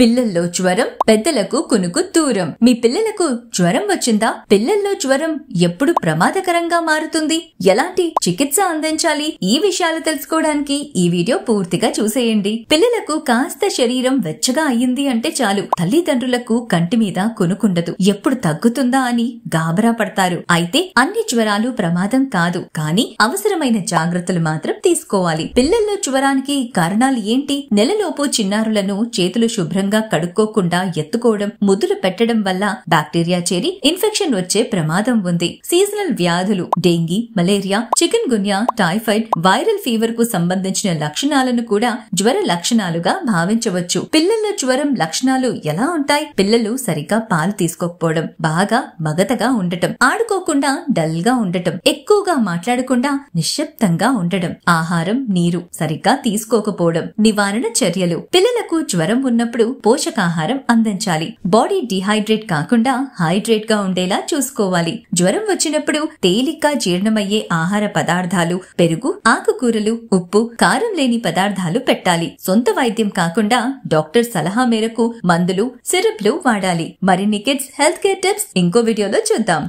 పిల్లల్లో జ్వరం, పెద్దలకు కునుకు దూరం. మీ పిల్లలకు జ్వరం వచ్చిందా? పిల్లల్లో జ్వరం ఎప్పుడు ప్రమాదకరంగా మారుతుంది? ఎలాంటి చికిత్స అందించాలి? ఈ విషయాలు తెలుసుకోవడానికి ఈ వీడియో పూర్తిగా చూసేయండి. పిల్లలకు కాస్త శరీరం వెచ్చగా అయ్యింది అంటే చాలు, తల్లిదండ్రులకు కంటి మీద కునుకుండదు. ఎప్పుడు తగ్గుతుందా అని గాబరా పడతారు. అయితే అన్ని జ్వరాలు ప్రమాదం కాదు, కానీ అవసరమైన జాగ్రత్తలు మాత్రం తీసుకోవాలి. పిల్లల్లో జ్వరానికి కారణాలు ఏంటి? నెలలోపు చిన్నారులను చేతులు శుభ్రంగా కడుక్కోకుండా ఎత్తుకోవడం, ముద్దులు పెట్టడం వల్ల బ్యాక్టీరియా చేరి ఇన్ఫెక్షన్ వచ్చే ప్రమాదం ఉంది. సీజనల్ వ్యాధులు, dengue, malaria, chikungunya, typhoid, viral fever కు సంబంధించిన లక్షణాలను కూడా జ్వర లక్షణాలుగా భావించవచ్చు. పిల్లల్లో జ్వరం లక్షణాలు ఎలా ఉంటాయి? పిల్లలు సరిగ్గా పాలు తీసుకోకపోవడం, బాగా మగతగా ఉండటం, ఆడుకోకుండా డల్ గా ఉండటం, ఎక్కువగా మాట్లాడకుండా నిశ్శబ్దంగా ఉండడం, ఆహారం, నీరు సరిగ్గా తీసుకోకపోవడం. నివారణ చర్యలు: పిల్లలకు జ్వరం ఉన్నప్పుడు పోషకాహారం అందించాలి. బాడీ డిహైడ్రేట్ కాకుండా హైడ్రేట్ గా ఉండేలా చూసుకోవాలి. జ్వరం వచ్చినప్పుడు తేలిగ్గా జీర్ణమయ్యే ఆహార పదార్థాలు, పెరుగు, ఆకుకూరలు, ఉప్పు, కారం లేని పదార్థాలు పెట్టాలి. సొంత వైద్యం కాకుండా డాక్టర్ సలహా మేరకు మందులు, సిరప్లు వాడాలి. మరిన్ని కిడ్స్ హెల్త్ కేర్ టిప్స్ ఇంకో వీడియోలో చూద్దాం.